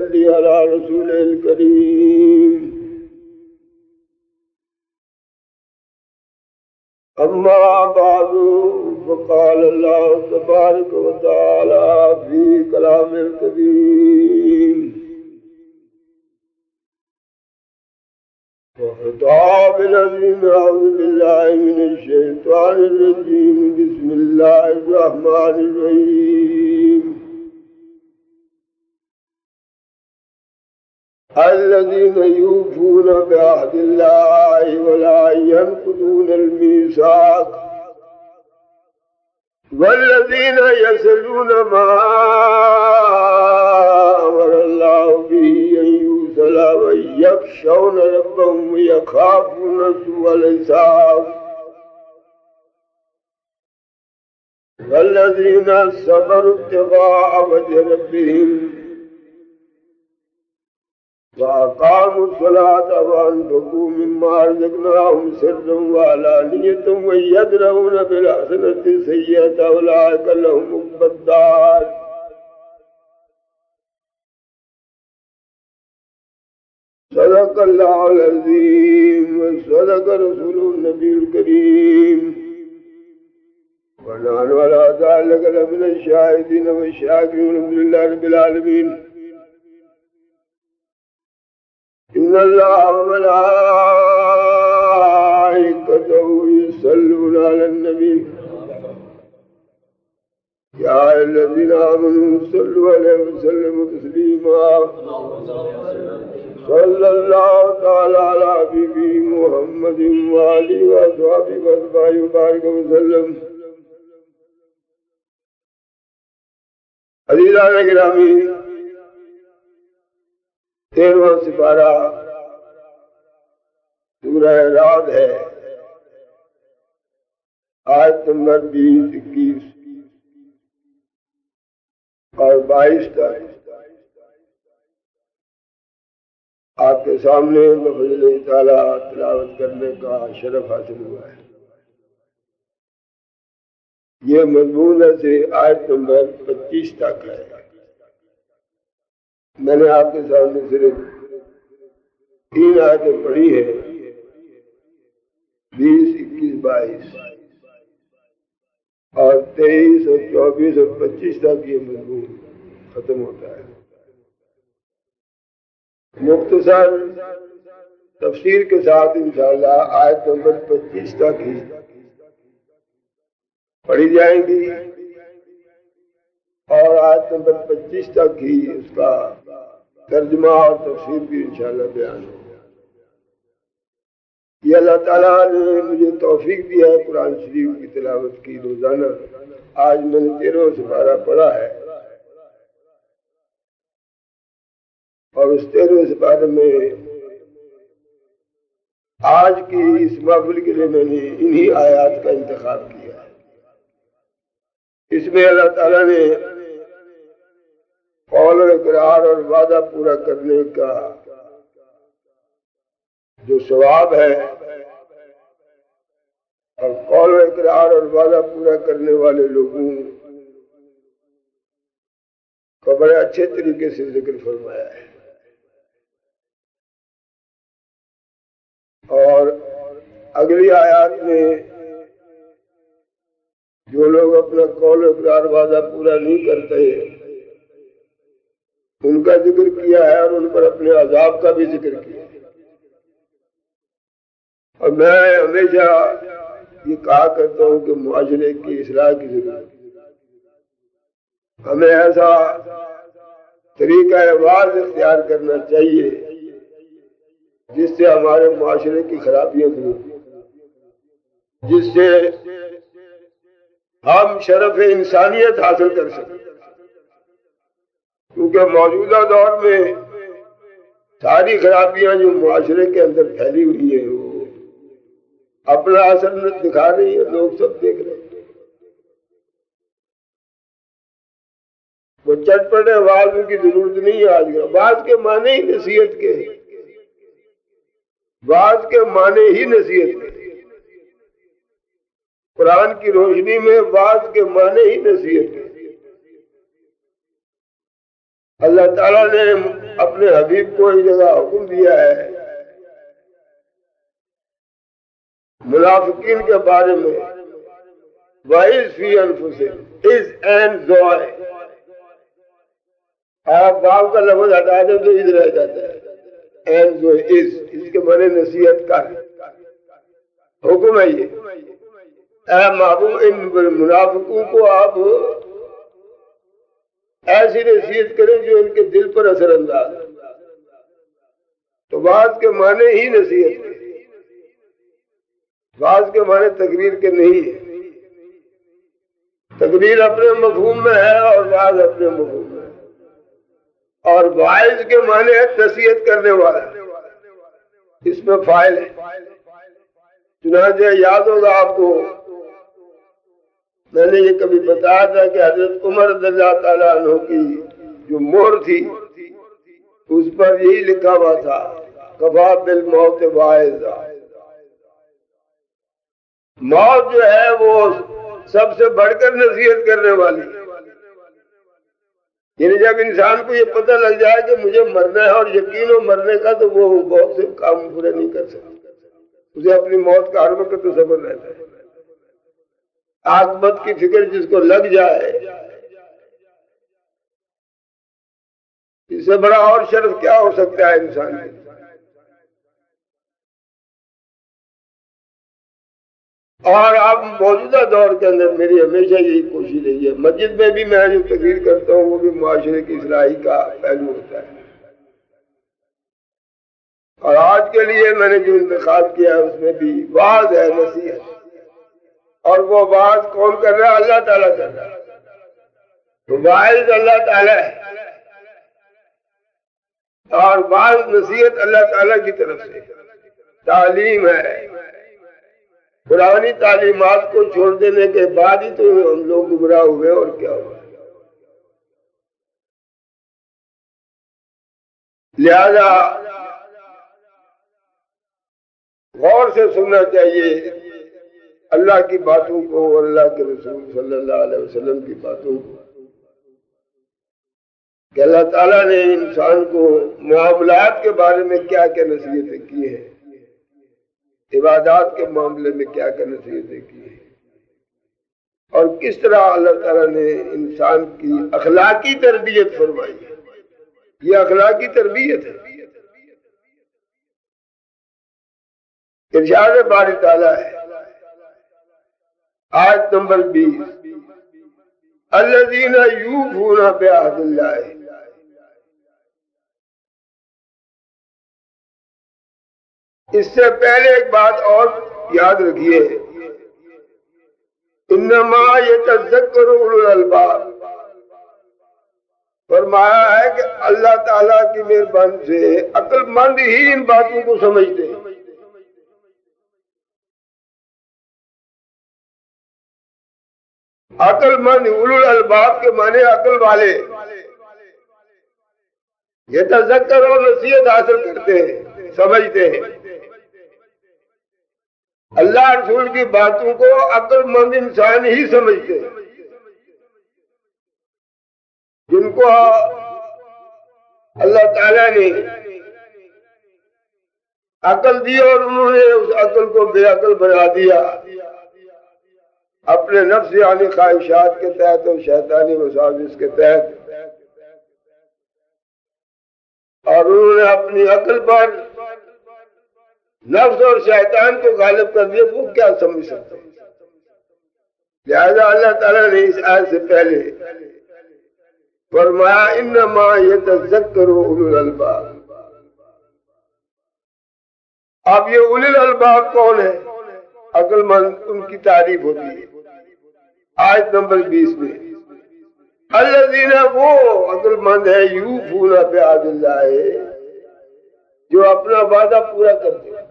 وصلی علی رسول الکریم. اما بعد فقال اللہ تبارک و تعالی فی کلام القدیم وخطاب العظیم. اعوذ باللہ من الشیطان الرجیم. بسم اللہ الرحمن الرحیم. الذين يوفون بعهد الله ولا ينقضون الميثاق والذين يصلون ما أمر الله به أن يوصل ويخشون ربهم ويخافون سوء الحساب والذين صبروا ابتغاء وجه ربهم وأقاموا الصلاة وأنفقوا مما رزقناهم سرا وعلانية ويدرؤون بالحسنة السيئة أولئك لهم عقبى الدار. صدق الله العظيم وصدق رسوله النبي الكريم ونحن على ذلك لمن الشاهدين والشاكرين والحمد لله رب العالمين. إن الله وملائكته يصلون على النبي يا أيها الذين آمنوا صلوا عليه وسلموا تسليما. صلى الله تعالى على حبيبه محمد وآله وأصحابه وأتباعه وبارك وسلم. عزیزان گرامی، 13واں سپارہ سورہ رعد ہے، آیت نمبر 20، 21 اور 22 تک آپ کے سامنے بفضل تعالیٰ تلاوت کرنے کا شرف حاصل ہوا ہے. یہ مضمون سے آیت نمبر 25 تک ہے. میں نے آپ کے سامنے صرف 3 آیتیں پڑھی ہیں، 20، 21، 22 اور 23 اور 24 اور 25 تک یہ مضمون ختم ہوتا ہے. مختصر تفسیر کے ساتھ انشاءاللہ آیت نمبر 25 تک ہی پڑھی جائیں گی اور آیت نمبر 25 تک ہی اس کا ترجمہ اور تفسیر بھی انشاءاللہ بیان ہوگا. یہ اللہ تعالیٰ نے مجھے توفیق دیا ہے قرآن شریف کی تلاوت کی روزانہ. آج میں نے 13واں سپارہ پڑھا ہے اور اس 13ویں سپارے میں آج کی اس محفل کے لیے میں نے انہی آیات کا انتخاب کیا ہے. اس میں اللہ تعالیٰ نے قول و اقرار اور وعدہ پورا کرنے کا جو ثواب ہے اور قول و اقرار اور وعدہ پورا کرنے والے لوگوں کو بڑے اچھے طریقے سے ذکر فرمایا ہے. اور اگلی آیات میں جو لوگ اپنا قول و اقرار وعدہ پورا نہیں کرتے ان کا ذکر کیا ہے اور ان پر اپنے عذاب کا بھی ذکر کیا ہے. اور میں ہمیشہ یہ کہا کرتا ہوں کہ معاشرے کی اصلاح کی ضرورت ہے. ہمیں ایسا طریقہ واز اختیار کرنا چاہیے جس سے ہمارے معاشرے کی خرابیاں دور ہوں، جس سے ہم شرف انسانیت حاصل کر سکیں. کیونکہ موجودہ دور میں ساری خرابیاں جو معاشرے کے اندر پھیلی ہوئی ہیں وہ اپنا اثر دکھا رہی ہیں، لوگ سب دیکھ رہے ہیں. وہ چٹ پٹے آواز کی ضرورت نہیں ہے. آج آواز کے معنی ہی نصیحت کے، بعض کے معنی ہی نصیحت کے. قرآن کی روشنی میں بعض کے معنی ہی نصیحت کے. اللہ تعالیٰ نے اپنے حبیب کو اس جگہ حکم دیا ہے منافقین کے بارے میں، وَإِذْ فِي أَنفُسِهِمْ إِذْ اینڈ زوئے، آپ باپ کا لفظ ہٹا دیں تو اذ رہ جاتا ہے، اینڈ زوئے اس کے معنی نصیحت کر، حکم ہے یہ، اے محبوب ان منافقوں کو آپ ایسی نصیحت کریں جو ان کے دل پر اثر انداز ہے۔ تو بعض کے معنی ہی نصیحت کے، بعض کے معنی تقریر کے نہیں ہے، تقریر اپنے مفہوم میں ہے اور بعض اپنے مفہوم میں ہے، اور واعظ کے معنی ہے نصیحت کرنے والا، اس میں فاعل ہے۔ چنانچہ یاد ہوگا آپ کو، میں نے یہ کبھی بتایا تھا کہ حضرت عمر رضی اللہ تعالیٰ عنہ کی جو مہر تھی اس پر یہی لکھا ہوا تھا کفا بالموت واعظا، موت جو ہے وہ سب سے بڑھ کر نصیحت کرنے والی، یعنی جب انسان کو یہ پتہ لگ جائے کہ مجھے مرنا ہے اور یقین ہو مرنے کا، تو وہ بہت سے کام پورے نہیں کر سکتا، اسے اپنی موت کا ہر وقت تصور رہتا ہے۔ عاقبت کی فکر جس کو لگ جائے، اس سے بڑا اور شرف کیا ہو سکتا ہے انسان کے؟ اور اب موجودہ دور کے اندر میری ہمیشہ یہی کوشش رہی ہے، مسجد میں بھی میں جو تقریر کرتا ہوں وہ بھی معاشرے کی اصلاحی کا پہلو ہوتا ہے، اور آج کے لیے میں نے جو انتخاب کیا ہے اس میں بھی وعظ ہے، نصیحت، اور وہ وعظ کون کر رہا ہے؟ اللہ تعالیٰ کر رہا ہے، تو واعظ اللہ تعالیٰ ہے، اور بعض نصیحت اللہ تعالیٰ کی طرف سے تعلیم ہے۔ پرانی تعلیمات کو چھوڑ دینے کے بعد ہی تو ہم لوگ گمراہ ہوئے، اور کیا ہوا؟ لہذا غور سے سننا چاہیے اللہ کی باتوں کو اور اللہ کے رسول صلی اللہ علیہ وسلم کی باتوں کو، کہ اللہ تعالیٰ نے انسان کو معاملات کے بارے میں کیا کیا نصیحتیں کی ہیں، عبادات کے معاملے میں کیا کیا نصیحتیں کی ہیں، اور کس طرح اللہ تعالیٰ نے انسان کی اخلاقی تربیت فرمائی ہے۔ یہ اخلاقی تربیت ہے۔ ارشاد باری تعالیٰ ہے آیت نمبر 20، الذین یوفون بعہد اللہ، اس سے پہلے ایک بات اور یاد رکھیے، انما یتذکر اولو الالباب، فرمایا ہے کہ اللہ تعالیٰ کی مہربانی سے عقل مند ہی ان باتوں کو سمجھتے ہیں۔ عقل مند، اولو الالباب کے معنی عقل والے، یتذکر اور نصیحت حاصل کرتے ہیں، سمجھتے ہیں۔ اللہ رسول کی باتوں کو عقل مند انسان ہی سمجھتے ہیں، جن کو اللہ تعالیٰ نے عقل دی اور انہوں نے اس عقل کو بے عقل بنا دیا، اپنے نفس یعنی خواہشات کے تحت اور شیطانی وساوس کے تحت، اور انہوں نے اپنی عقل پر نفس اور شیطان کو غالب کر دیا، وہ کیا سمجھ سکتے ہیں؟ لہذا اللہ تعالیٰ نے اس آیت سے پہلے فرمایا انما یتذکر اولو الالباب۔ اب یہ اولو الالباب کون ہے؟ عقل مند، ان کی تعریف ہوتی ہے آیت نمبر 20 میں، الذین، وہ عقل مند ہے، یوفون بعہد اللہ، جو اپنا وعدہ پورا کرتے ہیں،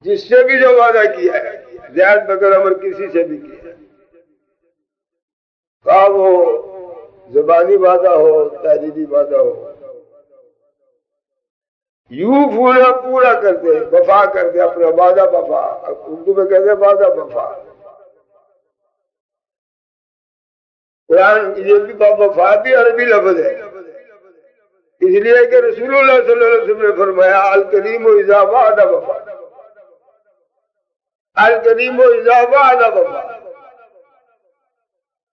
جس سے بھی جو وعدہ کیا ہے، زید بغیر عمر کسی سے بھی کیا ہے، خواہ وہ زبانی وعدہ ہو، تحریری وعدہ ہو، یوفون پورا کرتے ہیں، وفا کرتے ہیں، اپنا وعدہ وفا، اردو میں کہتے ہیں وعدہ وفا۔ قرآن یہ بھی وفا بھی عربی لفظ ہے، اس لیے کہ رسول اللہ صلی اللہ علیہ وسلم نے فرمایا الکریم اذا وعد وفا، الکریم اذا وعد وفا۔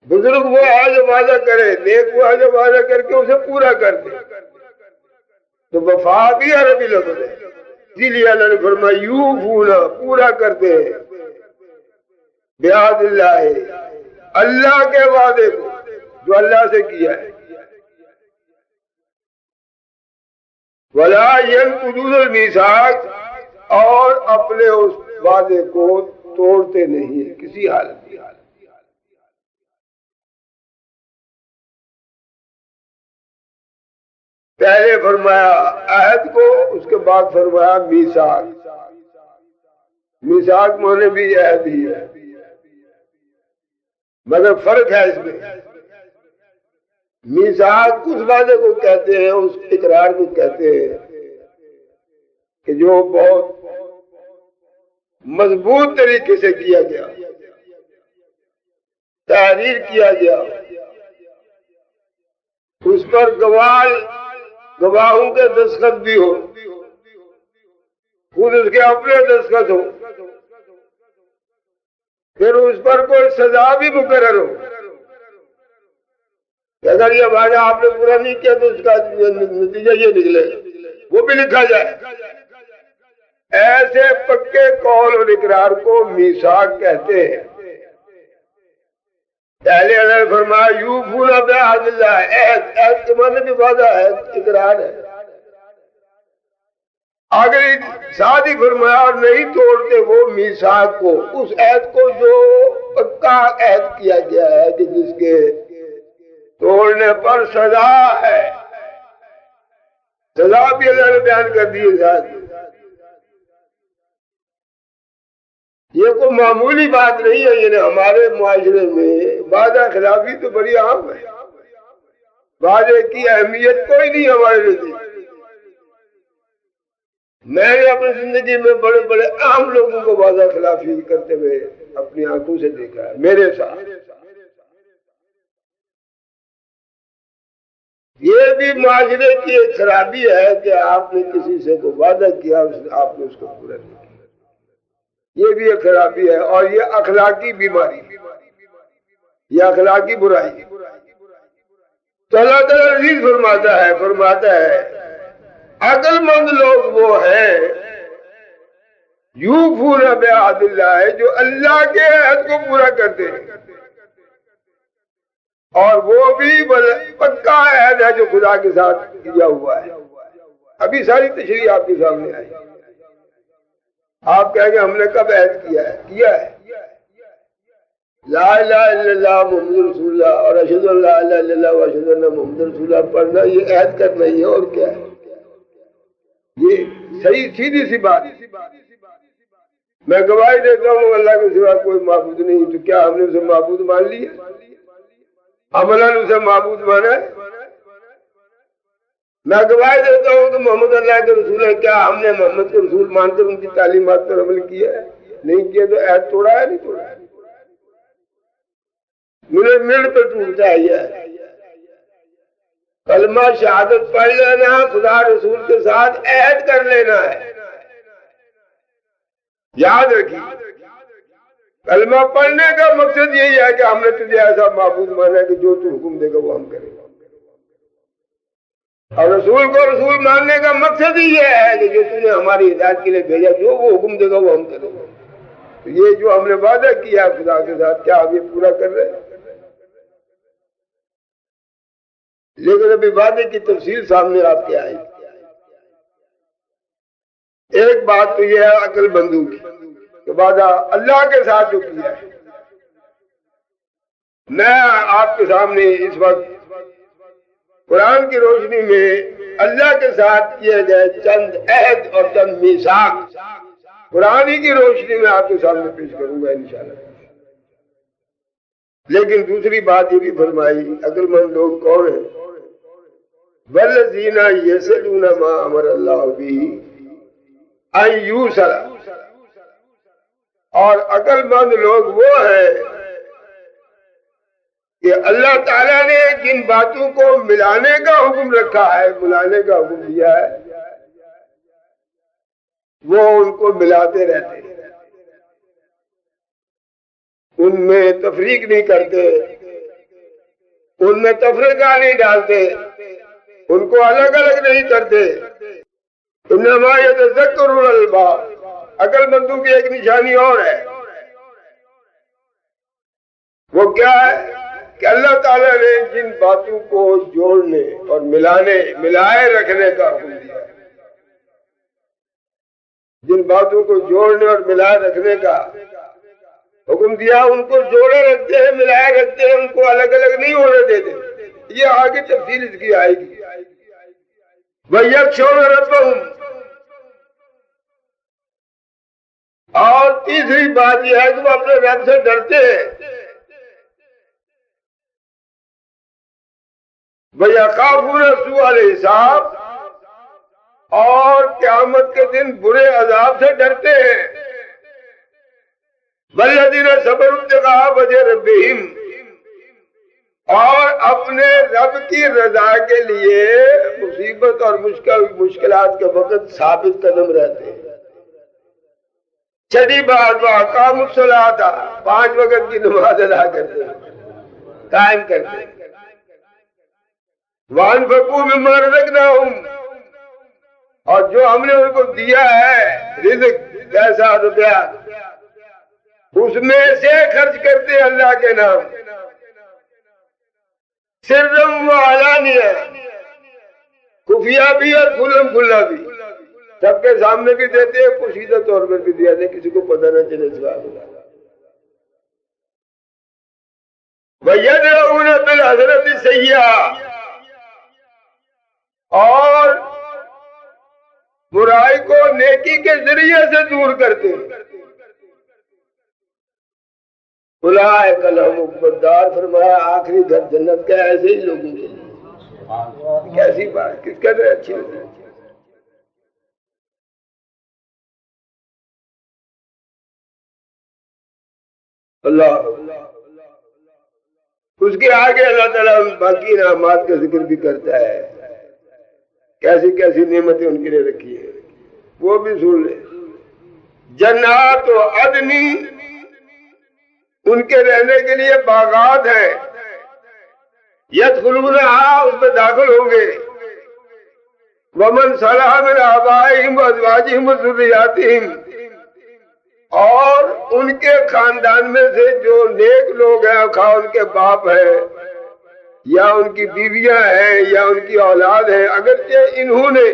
بزرگ وہ آج وعدہ کرے، نیک وہ آج وعدہ کر کے اسے پورا کر دے، تو وفا بھی عربی لفظ ہے، اسی لیے اللہ نے فرمایا یوفون، پورا کرتے ہیں، بعہد اللہ، اللہ کے وعدے کو جو اللہ سے کیا ہے، ولا ينقضون المیثاق، اور اپنے اس وعدے کو توڑتے نہیں کسی حالت میں۔ پہلے فرمایا عہد کو، اس کے بعد فرمایا میثاق۔ میثاق معنی بھی عہد ہی ہے، مگر فرق ہے اس میں۔ میثاق اس وعدے کو کہتے ہیں، اس اقرار کو کہتے ہیں کہ جو بہت مضبوط طریقے سے کیا گیا، تحریر کیا گیا، اس پر گواہوں کے دستخط بھی ہو، خود اس کے اپنے دستخط ہو، پھر اس پر کوئی سزا بھی مقرر ہو کہ اگر یہ وعدہ آپ نے پورا نہیں کیا تو اس کا نتیجہ یہ نکلے، وہ بھی لکھا جائے۔ ایسے پکے قول اور اقرار کو میثاق کہتے ہیں۔ پہلے اللہ نے فرمایا یوفون بعہد اللہ، عہد کے معنی بھی وعدہ ہے، اقرار ہے۔ آگے ساتھ ہی فرمایا اور نہیں توڑتے وہ میثاق کو، اس عہد کو جو پکا عہد کیا گیا ہے کہ جس کے توڑنے پر سزا ہے، سزا بھی اللہ نے بیان کر دی ہے۔ یہ کوئی معمولی بات نہیں ہے، یعنی ہمارے معاشرے میں وعدہ خلافی تو بڑی عام ہے، وعدے کی اہمیت کوئی نہیں ہمارے نزدیک۔ میں نے اپنی زندگی میں بڑے بڑے عام لوگوں کو وعدہ خلافی کرتے ہوئے اپنی آنکھوں سے دیکھا ہے، میرے ساتھ۔ یہ بھی معاشرے کی ایک خرابی ہے کہ آپ نے کسی سے کو وعدہ کیا، آپ نے اس کو پورا نہیں کیا، یہ بھی ایک خرابی ہے، اور یہ اخلاقی بیماری، یہ اخلاقی برائی۔ تو اللہ تعالیٰ عزیز فرماتا ہے عقل مند لوگ وہ ہیں یوفون بعہد اللہ، جو اللہ کے عہد کو پورا کرتے ہیں، اور وہ بھی پکا عہد ہے جو خدا کے ساتھ کیا ہوا ہے۔ ابھی ساری تشریح آپ کے سامنے آئی، آپ کہیں گے ہم نے کب عہد کیا ہے؟ لا الہ الا اللہ محمد رسول اللہ اور اشہد ان لا الہ الا اللہ و اشہد ان محمد رسول اللہ پڑھنا، یہ عہد کرنا ہی ہے، اور کیا ہے؟ یہ صحیح سیدھی سی بات۔ میں گواہی دیتا ہوں اللہ کے سوا کوئی معبود نہیں، تو کیا ہم نے اسے معبود مان لیا؟ عملاً اسے معبود مانا ہے؟ میں گواہی دیتا ہوں کہ محمد اللہ کے رسول ہے، کیا ہم نے محمد کے رسول مان کر ان کی تعلیمات پر عمل کیا ہے؟ نہیں کیا، تو عہد توڑا ہے نہیں توڑا ہے؟ منٹ پہ ٹوٹتا ہے یہ کلمہ شہادت پڑھ لینا، خدا رسول کے ساتھ عہد کر لینا ہے۔ یاد رکھیے، کلمہ پڑھنے کا مقصد یہی ہے کہ ہم نے تجھے ایسا معبود مانا ہے کہ جو تو حکم دے گا وہ ہم کریں گے، اور رسول کو رسول ماننے کا مقصد ہی یہ ہے کہ جو تم نے ہماری ہدایت کے لیے بھیجا، جو وہ حکم دے گا وہ ہم کریں گے۔ تو یہ جو ہم نے وعدہ کیا خدا کے ساتھ، کیا ہم یہ پورا کر رہے ہیں؟ لیکن ابھی وعدے کی تفصیل سامنے آپ کے آئی۔ ایک بات تو یہ ہے عقل مندوں کی کہ وعدہ اللہ کے ساتھ جو کیا ہے، میں آپ کے سامنے اس وقت قرآن کی روشنی میں اللہ کے ساتھ کیے گئے چند عہد اور چند میثاق قرآن ہی کی روشنی میں آپ کے سامنے پیش کروں گا انشاءاللہ۔ لیکن دوسری بات یہ بھی فرمائی، عقل مند لوگ کون ہیں؟ والذین یصلون ما امر اللہ بہ ان یوصل، اور عقل مند لوگ وہ ہیں کہ اللہ تعالیٰ نے جن باتوں کو ملانے کا حکم رکھا ہے، ملانے کا حکم دیا ہے، وہ ان کو ملاتے رہتے ہیں، ان میں تفریق نہیں کرتے، ان میں تفرقہ نہیں ڈالتے، ان کو الگ الگ نہیں کرتے۔ انما یتذکر اولو الالباب، عقل مندوں کی ایک نشانی اور ہے، وہ کیا ہے کہ اللہ تعالیٰ نے جن باتوں کو جوڑنے اور ملائے رکھنے کا حکم دیا ہے، جن باتوں کو جوڑنے اور ملائے رکھنے کا حکم دیا، ان کو جوڑے رکھتے ہیں، ملائے رکھتے ہیں، ان کو الگ الگ نہیں ہونے دیتے۔ یہ آگے تفصیل اس کی آئے گی۔ وَيَخْشَوْنَ رَبَّهُمْ، اور تیسری بات یہ ہے کہ وہ اپنے رب سے ڈرتے ہیں۔ وَيَخَافُونَ سُوءَ الْحِسَابِ، اور قیامت کے دن برے عذاب سے ڈرتے ہیں۔ وَالَّذِينَ صَبَرُوا ابْتِغَاءَ وَجْهِ رَبِّهِمْ، اور اپنے رب کی رضا کے لیے مصیبت اور مشکلات کے وقت ثابت قدم رہتے ہیں۔ چھٹی بات، وَأَقَامُوا الصَّلَاةَ، 5 وقت کی نماز ادا کرتے ہیں، قائم کرتے ہیں۔ وَأَنفَقُوا مِمَّا رَزَقْنَاهُمْ، اور جو ہم نے ان کو دیا ہے رزق، پیسہ روپیہ، اس میں سے خرچ کرتے ہیں اللہ کے نام، سرًا وعلانیہ، خفیہ بھی اور کھلم کھلا بھی، سب کے سامنے بھی دیتے ہیں، پوشیدہ طور پر بھی دیا، کسی کو پتہ نہ چلے سوال۔ وَيَدْرَؤُونَ بِالْحَسَنَةِ السَّيِّئَةَ، اور برائی کو نیکی کے ذریعے سے دور کرتے ہیں۔ اولئک لہم عقبی الدار، فرمایا آخری گھر جنت کا ایسے ہی لوگوں کے لیے۔ کیسی بات، کس قدر اچھی ہوتی ہے۔ اللہ، اس کے آگے اللہ تعالیٰ باقی انعامات کا ذکر بھی کرتا ہے، کیسی کیسی نعمتیں ان کے لیے رکھی ہیں، وہ بھی سن لیں۔ جنات و عدن، ان کے رہنے کے لیے باغات ہیں، یدخلونہا، اس میں داخل ہوں گے، ومن صلح من آبائہم وازواجہم وذریاتہم، اور ان کے خاندان میں سے جو نیک لوگ ہیں، خواہ ان کے باپ ہیں یا ان کی بیویاں ہیں یا ان کی اولاد ہیں، اگرچہ انہوں نے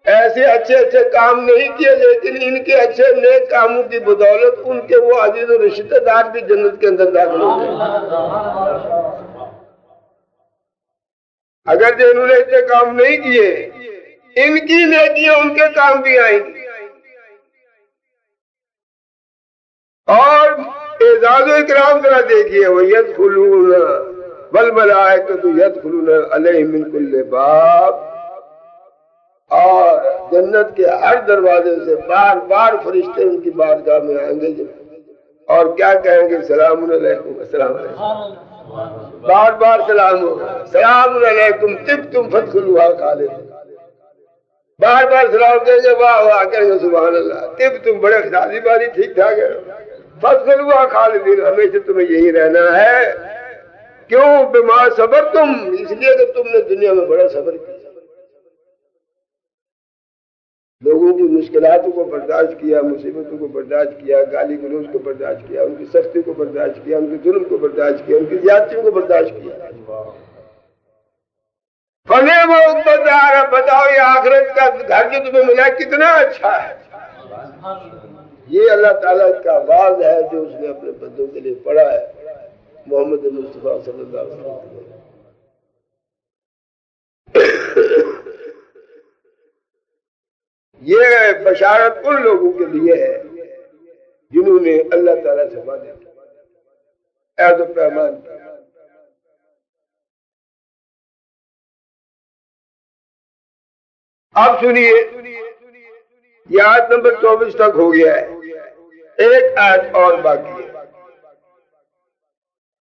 ایسے اچھے اچھے کام نہیں کیے، لیکن ان کے اچھے نیک کاموں کی بدولت ان کے وہ عزیز و رشتہ دار بھی جنت کے اندر داخل ہوں گے۔ اگرچہ انہوں نے اچھے کام نہیں کیے، ان کی نیکیاں ان کے کام بھی آئیں گی۔ اور اعزاز و اکرام ذرا دیکھیے، وَيَدْخُلُونَ وَالْمَلَائِكَةُ يَدْخُلُونَ عَلَيْهِم مِّن كُلِّ بَابٍ، اور جنت کے ہر دروازے سے بار بار فرشتے ان کی بارگاہ میں آئیں گے اور کیا کہیں گے؟ سلام علیکم، السلام علیکم، بار بار سلام ہوگا، سلام علیکم طبتم فادخلوها خالدین، بار بار سلام کہیں گے، واہ واہ کہیں گے، سبحان اللہ، طبتم، بڑے خاصی باری ٹھیک ٹھاک ہے، فادخلوها خالدین، ہمیشہ تمہیں یہی رہنا ہے۔ کیوں؟ بما صبرتم، اس لیے کہ تم نے دنیا میں بڑا صبر کیا، لوگوں کی مشکلاتوں کو برداشت کیا، مصیبتوں کو برداشت کیا، گالی گلوچ کو برداشت کیا، ان کی سختی کو برداشت کیا، ان کے ظلم کو برداشت کیا، ان کی زیادتیوں کو برداشت کیا۔ فنعم عقبی الدار، بتاؤ یہ آخرت کا گھر جو تمہیں ملا کتنا اچھا ہے۔ یہ اللہ تعالیٰ کا آواز ہے جو اس نے اپنے بندوں کے لیے پڑھا ہے، محمد مصطفیٰ صلی اللہ علیہ وسلم۔ یہ بشارت ان لوگوں کے لیے ہے جنہوں نے اللہ تعالیٰ سے وعدہ کیا، عہد و پیمان کیا۔ اب سنیے، یہ آیت نمبر 24 تک ہو گیا ہے، ایک آیت اور باقی ہے۔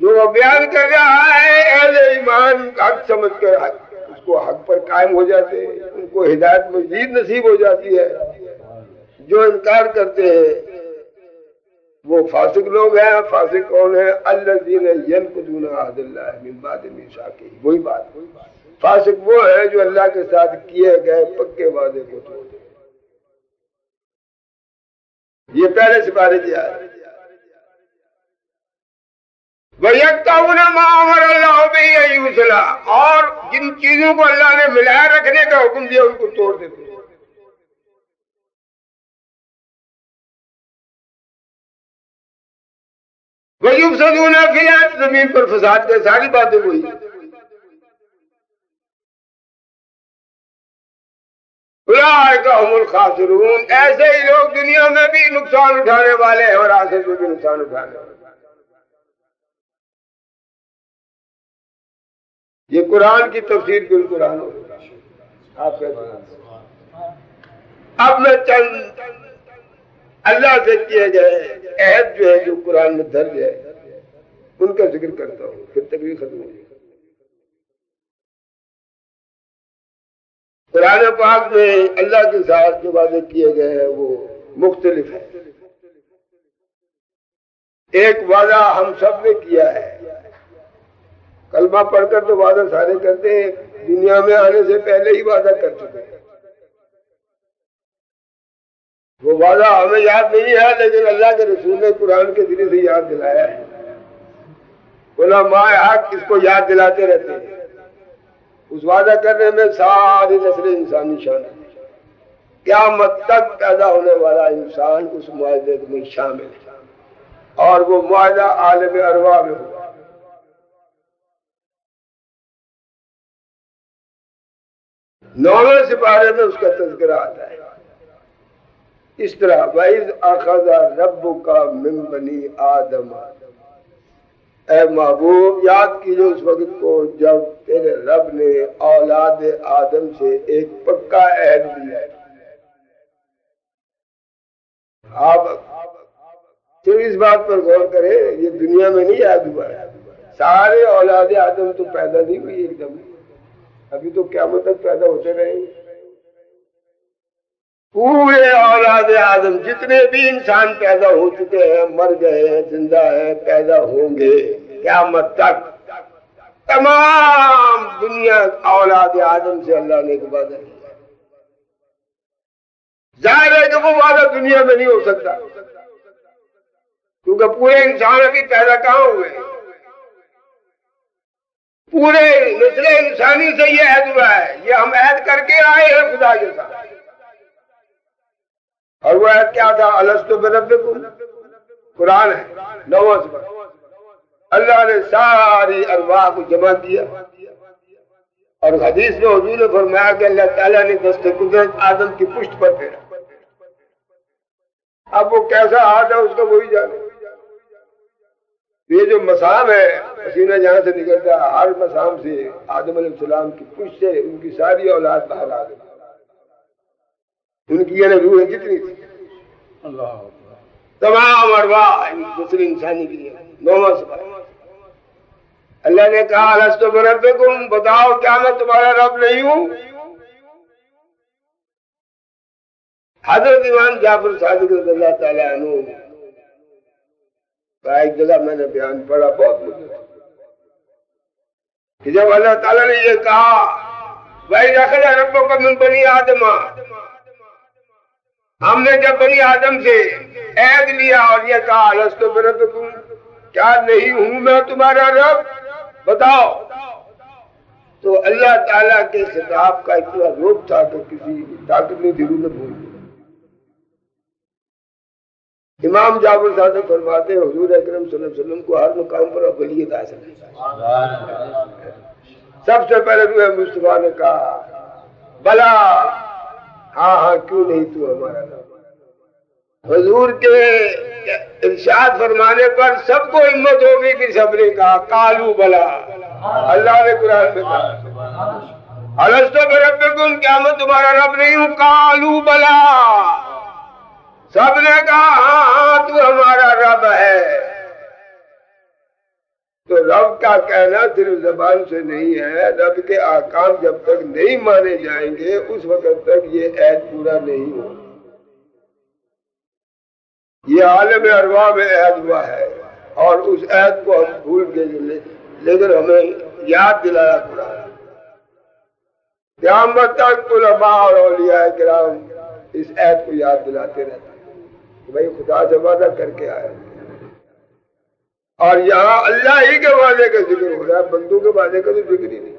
جو وہ بیان کر رہا ہے اہل ایمان حق سمجھ کر اس کو حق پر قائم ہو جاتے ہیں، ان کو ہدایت مزید نصیب ہو جاتی ہے۔ جو انکار کرتے ہیں وہ فاسق لوگ ہیں۔ فاسق کون ہیں؟ الذین ینقضون عہد اللہ من بعد میثاقہ، وہی بات۔ فاسق وہ ہے جو اللہ کے ساتھ کیے گئے پکے وعدے کو توڑ دے۔ یہ پہلے سپارے کی آیت۔ وَيَقْطَعُونَ مَا أَمَرَ اللَّهُ بِهِ أَن يُوصَلَ، اور جن چیزوں کو اللہ نے ملائے رکھنے کا حکم دیا ان کو توڑ دیتے ہیں۔ وَيُفْسِدُونَ فِي الْأَرْضِ، زمین پر فساد کے ساری باتیں وہی۔ اولئک هم الخاسرون، ایسے ہی لوگ دنیا میں بھی نقصان اٹھانے والے ہیں اور آخرت میں بھی نقصان اٹھانے والے ہیں۔ یہ قرآن کی تفسیر بالقرآن ہو۔ آپ کہتے ہیں اب میں چند اللہ سے کیے گئے عہد جو ہے جو قرآن میں درج ہے ان کا ذکر کرتا ہوں، پھر تقریر ختم ہوگی۔ قرآن پاک میں اللہ کے ساتھ جو وعدے کیے گئے ہیں وہ مختلف ہے۔ ایک وعدہ ہم سب نے کیا ہے، کلمہ پڑھ کر تو وعدہ سارے کرتے ہیں، دنیا میں آنے سے پہلے ہی وعدہ کر چکے ہیں۔ وہ وعدہ ہمیں یاد نہیں ہے لیکن اللہ کے رسول نے قرآن کے ذریعے سے یاد دلایا ہے۔ علماء حق اس کو یاد دلاتے رہتے ہیں۔ اس وعدہ کرنے میں ساری نسل انسانی شامل ہے، قیامت تک پیدا ہونے والا انسان اس معاہدے میں شامل ہے، اور وہ معاہدہ عالم ارواح میں ہوا۔ نویں سپارے میں اس کا تذکرہ آتا ہے اس طرح، وَإِذْ أَخَذَ رَبُّكَ مِن بَنِي آدَمَ، اے محبوب یاد کیجو اس وقت کو جب تیرے رب نے اولاد آدم سے ایک پکا عہد لیا ہے۔ آپ صرف اس بات پر غور کریں، یہ دنیا میں نہیں عہد ہوا ہے، سارے اولاد آدم تو پیدا نہیں ہوئی ایک دم، ابھی تو قیامت تک پیدا ہوتے رہیں گے۔ پورے اولاد آدم جتنے بھی انسان پیدا ہو چکے ہیں، مر گئے ہیں، زندہ ہیں، پیدا ہوں گے قیامت تک، تمام دنیا اولاد آدم سے اللہ نے ایک وعدہ کیا۔ ظاہر ہے کہ وہ وعدہ دنیا میں نہیں ہو سکتا کیونکہ پورے انسان ابھی پیدا کہاں ہوئے، پورے نسل انسانی سے یہ عہد ہوا ہے، یہ ہم عہد کر کے آئے ہیں خدا کے ساتھ۔ اور وہ عہد کیا تھا؟ الستو بربکم، قرآن ہے 9واں سپارہ۔ اللہ نے ساری ارواح کو جمع کیا، اور حدیث میں حضور نے فرمایا کہ اللہ تعالیٰ نے دست قدرت آدم کی پشت پر پھیرا۔ اب وہ کیسا ہاتھ ہے اس کا وہی جانے۔ یہ جو مسام ہے، پسینہ جہاں سے نکلتا ہے، ہر مسام سے آدم علیہ السلام کی پشت سے ان کی ساری اولاد باہر آ گئی، ان کی یہ روح جتنی تھی، تمام ارواح دوسری انسانی کی ہے۔ 9واں سپارہ اللہ نے کہا الستو بربکم، بتاؤ کیا میں تمہارا رب نہیں ہوں؟ حضرت امام جعفر صادق رضی اللہ تعالیٰ عنہ کا ایک جگہ میں نے بیان پڑھا، بہت مجھے کہ جب اللہ تعالیٰ نے یہ کہا وَإِذْ أَخَذَ رَبُّكَ مِن بَنِي آدَمَ، ہم نے جب بنی آدم سے عہد لیا اور یہ کہا الستو بربکم، کیا نہیں ہوں میں تمہارا رب، بتاؤ، تو اللہ تعالیٰ کے خطاب کا اتنا روپ تھا کہ کسی طاقت نہیں تھی، روح نے بھول گئی۔ امام جعفر صادق فرماتے ہیں حضور اکرم صلی اللہ علیہ وسلم کو ہر مقام پر افضلیت حاصل ہے۔ سب سے پہلے روح مصطفیٰ نے کہا بلا، ہاں ہاں کیوں نہیں تو ہمارا رب۔ حضور کے ارشاد فرمانے پر سب کو ہمت ہو گئی کہ سب نے کہا قالوا بلا۔ اللہ نے قرآن میں کہا الستو بربکم، کیا میں تمہارا رب نہیں ہوں؟ قالوا بلا، سب نے کہا ہاں ہاں تو ہمارا رب ہے۔ تو رب کا کہنا صرف زبان سے نہیں ہے، رب کے احکام جب تک نہیں مانے جائیں گے اس وقت تک یہ عہد پورا نہیں ہوگا۔ یہ عالم ارواح میں عہد ہوا ہے اور اس عہد کو ہم بھول گئے، لیکن ہمیں یاد دلایا قرآن۔ قیامت تک علماء اور اولیاء کرام اس عہد کو یاد دلاتے رہتے ہیں کہ بھائی خدا سے وعدہ کر کے آئے، اور یہاں اللہ ہی کے وعدے کا ذکر ہو رہا ہے، بندوں کے وعدے کا تو ذکر ہی نہیں۔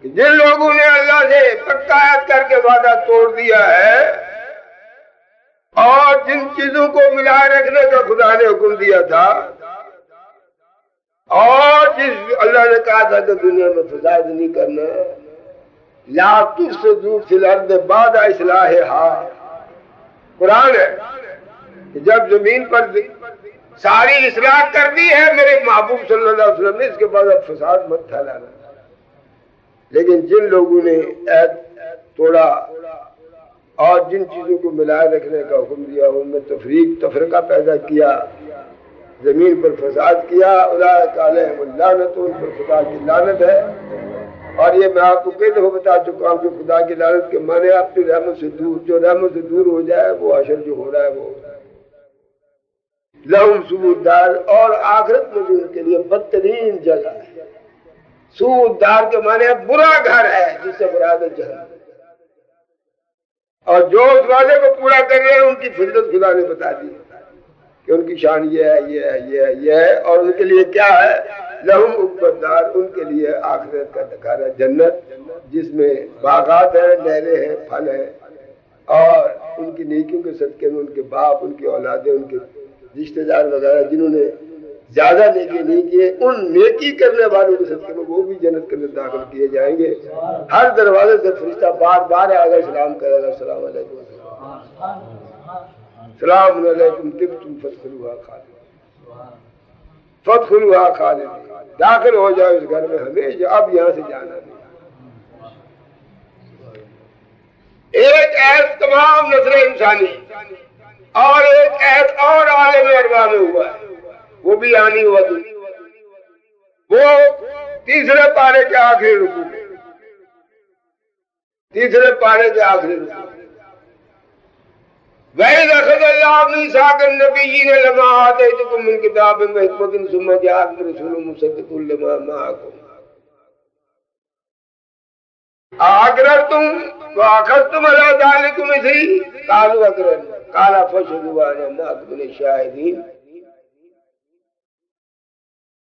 کہ جن لوگوں نے اللہ سے پکا عہد کر کے وعدہ توڑ دیا ہے اور جن چیزوں کو ملائے رکھنے کا خدا نے حکم دیا تھا، اور جس اللہ نے کہا تھا کہ دنیا میں فساد نہیں کرنا، لا تفسدوا فی الارض بعد اصلاحها، قرآن ہے کہ جب زمین پر ساری اصلاح کر دی ہے میرے محبوب صلی اللہ علیہ وسلم نے، اس کے بعد اب فساد مت پھیلانا۔ لیکن جن لوگوں نے عہد توڑا اور جن چیزوں کو ملائے رکھنے کا حکم دیا ان میں تفرقہ پیدا کیا، زمین پر فساد کیا، اولئک علیہم اللعنۃ، ان پر خدا کی لعنت ہے۔ اور یہ میں آپ کو کئی دفعہ بتا چکا ہوں کہ خدا کی لعنت کے معنی اپنی رحمت سے دور، جو رحمت سے دور ہو جائے وہ حشر جو ہو رہا ہے وہ لہم سوء الدار، اور آخرت میں بھی ان کے لیے بدترین جگہ ہے۔ سوء الدار کے معنی برا گھر ہے، جس سے مراد ہے جہنم۔ اور جو اس وعدے کو پورا کر رہے ہیں ان کی فضیلت خدا نے بتا دی کہ ان کی شان یہ ہے، یہ ہے، یہ ہے، یہ ہے، اور ان کے لیے کیا ہے؟ لہم عقبی الدار، ان کے لیے آخرت کا ٹھکانہ جنت، جس میں باغات ہیں، نہریں ہیں، پھل ہیں، اور ان کی نیکیوں کے صدقے میں ان کے باپ، ان کی اولادیں، ان کے رشتہ دار وغیرہ جنہوں نے زیادہ نیکی نہیں کیے، ان نیکی کرنے والوں کے صدقے میں وہ بھی جنت کے اندر داخل کیے جائیں گے۔ ہر دروازے سے فرشتہ بار بار آئے گا، سلام کرے گا، السلام علیکم، سلام علیکم طبتم فادخلوها خالدین، فادخلوها خالدین، داخل ہو جاؤ اس گھر میں ہمیشہ، اب یہاں سے جانا نہیں۔ ایک عہد تمام نسل انسانی اور ایک عہد اور عالم ارواح میں ہوا ہے، وہ بھی آنی ہوا دنیا، وہ تیسرے پارے کے آخری رکوع میں، تیسرے پارے کے آخری رکوع میں وَإِذْ أَخَذَ اللَّهُ مِيثَاقَ النَّبِيِّينَ لَمَا آتَيْتُكُم مِّن كِتَابٍ وَحِكْمَةٍ ثُمَّ جَاءَكُمْ رَسُولٌ مُّصَدِّقٌ لِّمَا مَعَكُمْ أَأَقْرَرْتُمْ وَأَخَذْتُمْ عَلَىٰ ذَٰلِكُمْ إِصْرِي قَالُوا أَقْرَرْنَا قَالَ فَاشْهَدُوا وَأَنَا مَعَكُم مِّنَ الشَّاهِدِينَ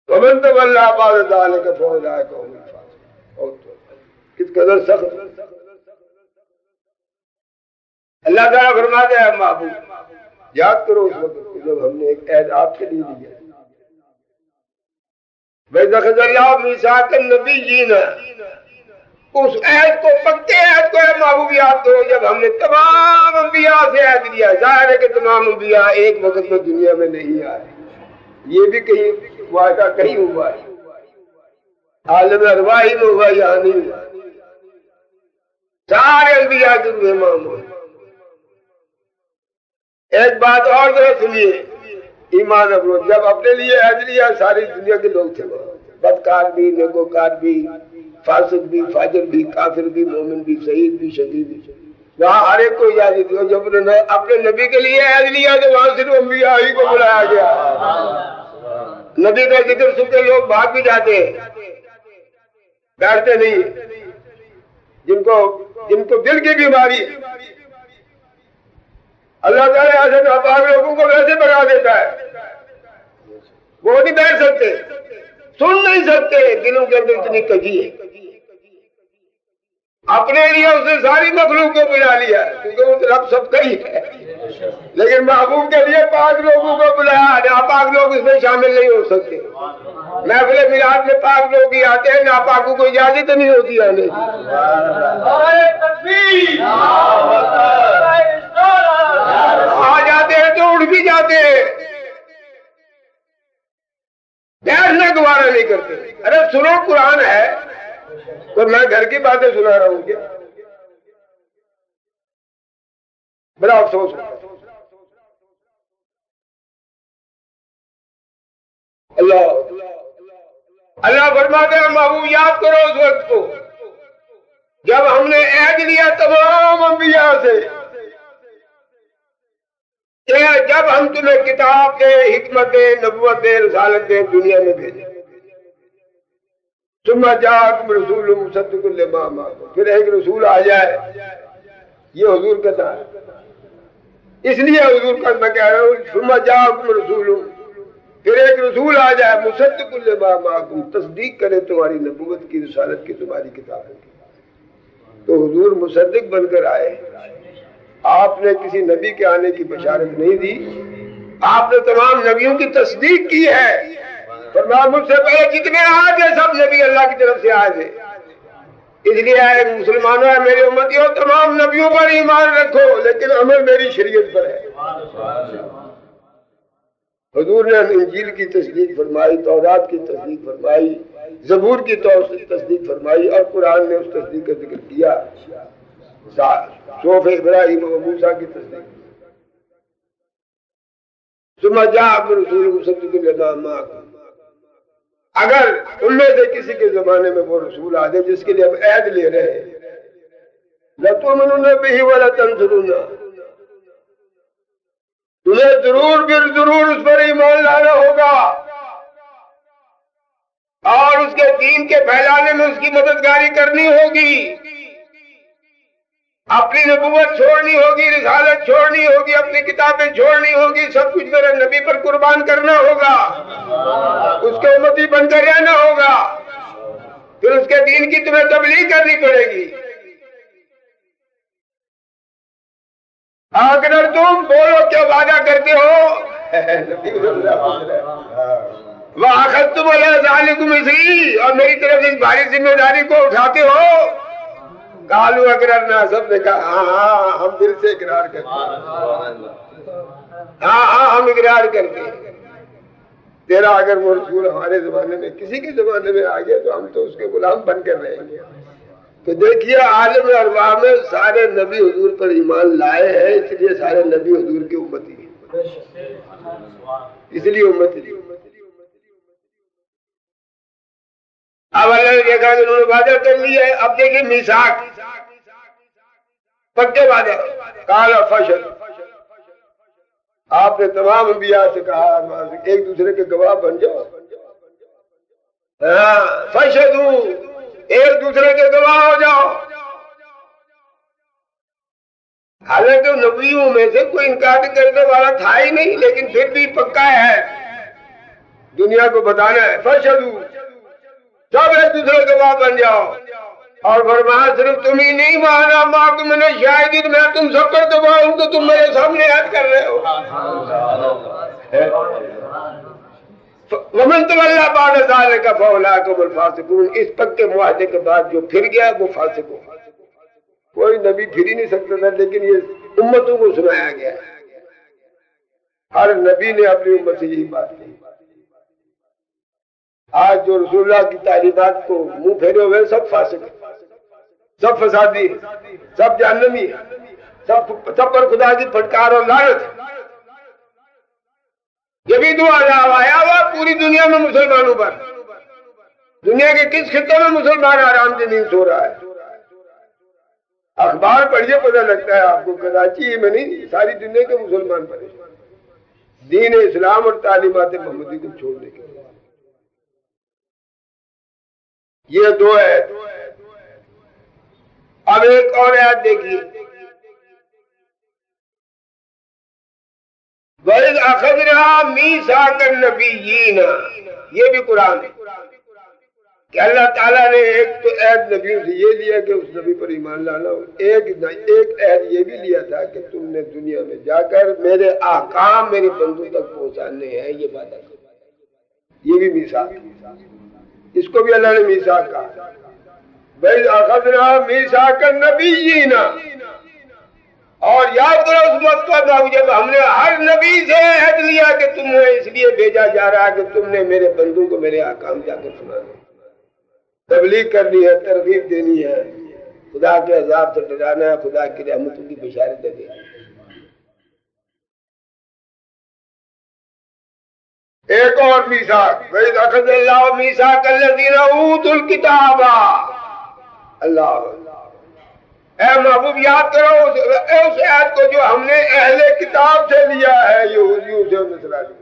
وَمَن تَوَلَّىٰ بَعْدَ ذَٰلِكَ فَأُولَٰئِكَ هُمُ الْفَاسِقُونَ۔ کس قدر سخت اللہ تعالیٰ فرماتے ہیں محبوب، یاد کرو اس وقت جب ہم نے ایک عہد آپ کے لیے دیا۔ وَإِذْ أَخَذَ اللَّهُ مِيثَاقَ النَّبِيِّينَ، اس عہد کو، پکے عہد کو اے محبوب یاد کرو جب ہم نے تمام انبیاء سے عہد لیا۔ ظاہر ہے کہ تمام انبیاء ایک وقت میں دنیا میں نہیں آئے، یہ بھی کہیں واقعہ کہیں ہوا ہے، عالم ارواح میں ہوا، یہاں نہیں ہوا۔ سارے انبیاء کے روح معمول۔ ایک بات اور ذرا سنیے، ایمان افروز، جب اپنے لیے عہد لیا ساری دنیا کے لوگ تھے، بدکار بھی، نیکوکار بھی، فاسق بھی، فاجر بھی، کافر بھی، مومن بھی، شہید بھی، شہید بھی، وہاں ہر ایک کو اجازت دی۔ جب انہوں نے اپنے نبی کے لیے عہد لیا تو وہاں صرف انبیاء ہی کو بلایا گیا۔ نبی کا ذکر سن کے لوگ بھاگ بھی جاتے ہیں، بیٹھتے نہیں، جن کو دل کی بیماری ہے اللہ تعالیٰ ایسے ناپاک لوگوں کو ویسے بنا دیتا ہے، وہ نہیں بیٹھ سکتے، سن نہیں سکتے، دلوں کے اندر اتنی کجی ہے۔ اپنے لیے اس نے ساری مخلوق کو بلا لیا کیونکہ وہ رب سب کا ہی ہے، لیکن محبوب کے لیے پاک لوگوں کو بلایا، ناپاک لوگ اس میں شامل نہیں ہو سکتے۔ محفل میلاد میں پاک لوگ ہی آتے ہیں، ناپاکوں کو اجازت نہیں ہوتی آنے کی۔ آ جاتے ہیں تو اٹھ بھی جاتے ہیں، بیٹھنا گوارا نہیں کرتے۔ ارے سنو، قرآن ہے تو میں گھر کی باتیں سنا رہا ہوں کیا؟ بڑا افسوس ہوتا ہے۔ اللہ اللہ فرماتے ہیں محبوب یاد کرو اس وقت کو جب ہم نے عہد لیا تمام انبیاء سے کہ جب ہم تمہیں کتاب دے، حکمت دے، نبوت دے، رسالت دے، دنیا میں بھیجیں، ثم جاءکم رسول مصدق لما معکم، پھر ایک رسول آ جائے، یہ حضور کا دعا ہے، اس لیے حضور کا میں کہہ رہا ہوں ثم جاءکم رسول، پھر ایک رسول آ جائے مصدق لما معکم، تصدیق کرے تمہاری نبوت کی، رسالت کی، تمہاری کتاب کی۔ تو حضور مصدق بن کر آئے، آپ نے کسی نبی کے آنے کی بشارت نہیں دی، آپ نے تمام نبیوں کی تصدیق کی ہے۔ فرمایا مجھ سے پہلے جتنے آئے تھے سب نبی اللہ کی طرف سے آئے تھے، اس لیے اے مسلمانوں، اے میری امتیوں، تمام نبیوں پر ایمان رکھو لیکن عمل میری شریعت پر ہے۔ حضور نے انجیل کی تصدیق فرمائی، تورات کی تصدیق فرمائی، زبور کی تصدیق فرمائی، اور قرآن نے اس تصدیق کا ذکر کیا، صحف ابراہیم و موسیٰ کی تصدیق۔ ثم جاءکم رسول مصدق لما معکم، اگر ان میں سے کسی کے زمانے میں وہ رسول آ جائے جس کے لیے ہم عہد لے رہے ہیں، لَتُؤْمِنُنَّ بِهِ وَلَتَنْصُرُنَّهُ، تمہیں ضرور اس پر ایمان لانا ہوگا اور اس کے دین کے پھیلانے میں اس کی مددگاری کرنی ہوگی، اپنی نبوت چھوڑنی ہوگی، رسالت چھوڑنی ہوگی، اپنی کتابیں چھوڑنی ہوگی، سب کچھ میرے نبی پر قربان کرنا ہوگا، اس کے امتی بن کر رہنا ہوگا، پھر اس کے دین کی تمہیں تبلیغ کرنی پڑے گی۔ اگر تم بولو کیا وعدہ کرتے ہو، وَأَخَذْتُمْ عَلَىٰ ذَٰلِكُمْ إِصْرِي، اور میری طرف اس بھاری ذمہ داری کو اٹھاتے ہو، قَالُوا أَقْرَرْنَا، سب نے کہا ہاں ہم دل سے اقرار کرتے ہیں، ہاں ہم اقرار کرتے ہیں۔ تیرا اگر وہ رسول ہمارے زمانے میں کسی کے زمانے میں آ گیا تو ہم تو اس کے غلام بن کر رہیں گے۔ تو دیکھیے عالم ارواح میں سارے نبی حضور پر ایمان لائے ہیں، اس لیے سارے نبی حضور کی امتی ہیں، اس لیے امتی ہیں۔ اب اللہ نے دیکھا کہ انہوں نے وعدہ کر لیا ہے، اب دیکھیں میثاق، پکے وعدے، قال فشل، آپ نے تمام انبیاء سے کہا ایک دوسرے کے گواہ بن جاؤ، ہاں فشدوا، ایک دوسرے کے گواہ ہو جاؤ۔ حالانکہ نبیوں میں سے کوئی انکار کرنے والا تھا ہی نہیں، لیکن پھر بھی پکا ہے، دنیا کو بتانا ہے، فشدوا، سب ایک دوسرے کے گواہ بن جاؤ۔ اور فرمایا صرف تم ہی نہیں، مانا معکم من الشاہدین، میں تم سب پر گواہ ہوں کہ تم میرے سامنے عہد کر رہے ہو۔ ومن تولى بعد ذلك فاولئك هم الفاسقون، اس پکے معاہدے کے بعد جو پھر گیا وہ فاسق ہو۔ کوئی نبی پھر ہی نہیں سکتا تھا، لیکن یہ امتوں کو سنایا گیا، ہر نبی نے اپنی امت سے یہی بات کی۔ آج جو رسول اللہ کی تعلیمات کو منہ پھیرے ہوئے سب فاسق ہیں، سب فسادی ہیں، سب جہنمی ہیں، سب پر خدا کی پھٹکار اور لعنت ہے۔ یہ بھی دعا آیا ہوا پوری دنیا میں مسلمانوں پر، دنیا کے کس خطے میں مسلمان آرام سے نہیں سو رہا ہے؟ اخبار پڑھیے پتہ لگتا ہے آپ کو، کراچی میں نہیں ساری دنیا کے مسلمان پریشان دین اسلام اور تعلیمات محمدی کو چھوڑنے کے لیے۔ یہ دو ہے۔ اب ایک اور آیت دیکھیے، وَإِذْ أَخَذْنَا مِيثَاقَ النَّبِيِّينَ، یہ بھی قرآن ہے کہ اللہ تعالیٰ نے ایک تو عہد نبیوں سے یہ لیا کہ اس نبی پر ایمان لانا، ایک عہد یہ بھی لیا تھا کہ تم نے دنیا میں جا کر میرے احکام میرے بندوں تک پہنچانے ہیں، یہ وعدہ کرنا، یہ بھی میثاق ہے، اس کو بھی اللہ نے میثاق کہا۔ وَإِذْ أَخَذْنَا مِيثَاقَ النَّبِيِّينَ، اور یاد کرو اس وقت کا جب ہم نے ہر نبی سے عہد لیا کہ تمہیں اس لیے بھیجا جا رہا ہے کہ تم نے میرے بندوں کو میرے احکام جا کر سنانے، تبلیغ کرنی ہے، ترغیب دینی ہے، خدا کے عذاب سے ڈرانا ہے، خدا کی رحمتوں کی بشارت دینی ہے۔ ایک اور میثاق، وَإِذْ أَخَذَ اللَّهُ مِيثَاقَ الَّذِينَ أُوتُوا الْكِتَابَ، اللہ اے محبوب یاد کرو اس آیت کو جو ہم نے اہل کتاب سے لیا ہے، یہودیوں سے اور نصرانیوں سے۔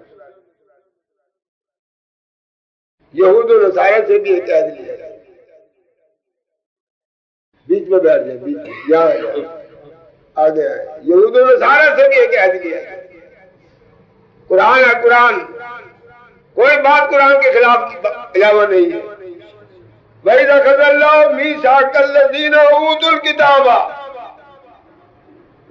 یہود و نصارہ سے بھی ایک عہد لیا ہے، بیچ میں بیٹھ جائیں، بیچ میں یہاں آگے آئے، یہود و نصارہ سے بھی ایک عہد لیا ہے۔ قرآن ہے، قرآن کوئی بات قرآن کے خلاف علاوہ نہیں ہے۔ وَإِذْ أَخَذَ اللَّهُ مِيثَاقَ الَّذِينَ أُوتُوا الْكِتَابَ،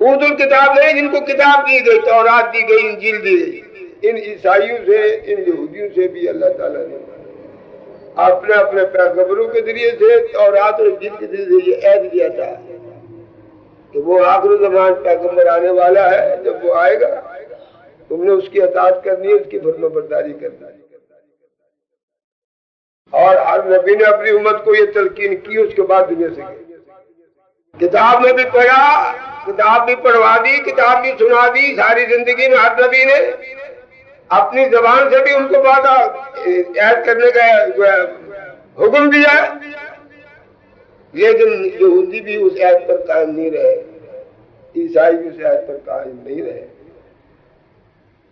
اوتوا الکتاب نہیں جن کو کتاب دی گئی، تورات دی گئی، انجیل دی گئی۔ ان عیسائیوں سے، ان یہودیوں سے بھی اللہ تعالیٰ نے اپنے اپنے پیغمبروں کے ذریعے سے، تورات اور انجیل کے ذریعے سے یہ عہد دیا تھا کہ وہ آخر زمان پیغمبر آنے والا ہے، جب وہ آئے گا تم نے اس کی اطاعت کرنی ہے، اس کی فرما برداری کرنی ہے۔ اور ہر نبی نے اپنی امت کو یہ تلقین کی، اس کے بعد دنیا سے گئی۔ کتاب میں بھی پڑھا، کتاب بھی پڑھوا دی، کتاب بھی سنا دی، ساری زندگی میں ہر نبی نے اپنی زبان سے بھی ان کو بات عہد کرنے کا حکم دیا، لیکن یہودی بھی اس عہد پر قائم نہیں رہے، عیسائی بھی اس عہد پر قائم نہیں رہے۔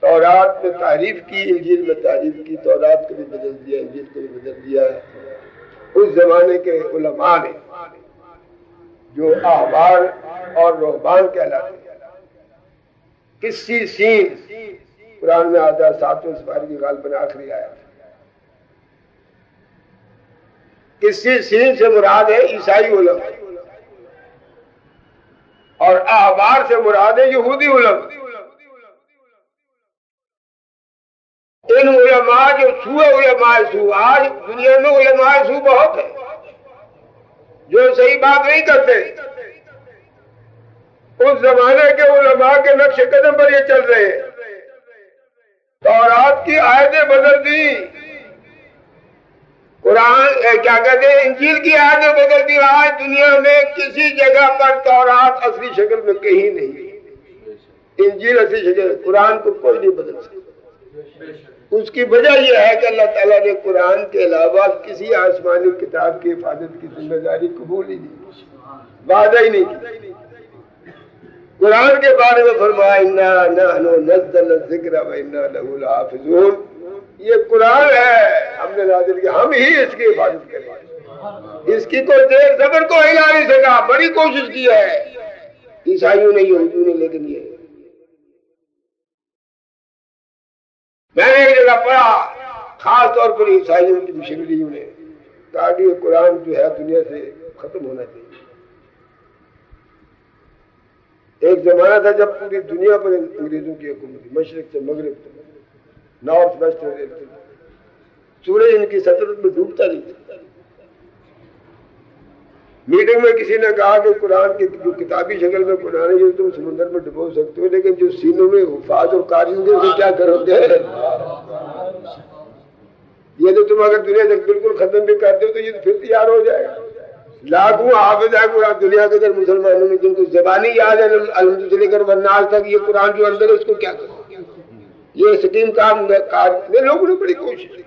تورات میں تعریف کی، انجیل میں تعریف کی، تورات کو بھی بدل دیا، انجیل کو بھی بدل دیا۔ اس زمانے کے علماء نے جو احبار اور رہبان کہلاتے ہیں، کسی سین قرآن میں آتا ہے، 7ویں سپارے کی غالباً آخری آیا، کسی سین سے مراد ہے عیسائی علماء، اور احبار سے مراد ہے یہودی علماء۔ ان علماء جو سوء علماء سو، آج دنیا میں علماء سو بہت ہے جو صحیح بات نہیں کرتے، اس زمانے کے علماء کے نقش قدم پر یہ چل رہے ہیں۔ تورات کی آیتیں بدل دی، قرآن کیا کہتے ہیں، انجیل کی آیتیں بدل دی۔ آج دنیا میں کسی جگہ پر تورات اصلی شکل میں کہیں نہیں، انجیل اصلی شکل، قرآن کو کوئی نہیں بدل سکتا۔ اس کی وجہ یہ ہے کہ اللہ تعالیٰ نے قرآن کے علاوہ کسی آسمانی کتاب کی حفاظت کی ذمہ داری قبول ہی نہیں، وعدہ ہی نہیں کی۔ قرآن کے بارے میں فرمایا اِنَّا نَحْنُ نَزَّلْنَا الذِّكْرَ وَإِنَّا لَهُ لَحَافِظُونَ، یہ قرآن ہے، ہم نے نازل کیا، ہم ہی اس کی حفاظت کریں گے۔ اس کی کوئی دیر زبر کو ہلا نہیں سکا، بڑی کوشش کی ہے عیسائیوں نے، یہودیوں نے، لیکن یہ میں نے ایک جگہ پڑھا، خاص طور پر عیسائیوں کی مشنریوں نے کہا کہ یہ قرآن جو ہے دنیا سے ختم ہونا چاہیے۔ ایک زمانہ تھا جب پوری دنیا پر انگریزوں کی حکومت تھی، مشرق سے مغرب تک، نارتھ ویسٹ سے، سورج ان کی سطح میں ڈوبتا نہیں تھا۔ میٹنگ میں کسی نے کہا کہ قرآن کی جو کتابی شکل میں قرآن ہے یہ تم سمندر میں ڈبو سکتے ہو، لیکن جو سینوں میں حفاظ اور قاری ہوں گے اسے کیا کرو گے؟ یہ تو تم اگر دنیا سے بالکل ختم بھی کرتے ہو تو یہ تو پھر تیار ہو جائے گا۔ لاکھوں حافظ ہے قرآن دنیا کے اندر مسلمانوں میں، جن کو زبانی یاد ہے الحمد سے لے کر والناس تک، یہ قرآن جو اندر ہے اس کو کیا کرو؟ یہ سکیم کام لوگوں نے بڑی کوشش کی۔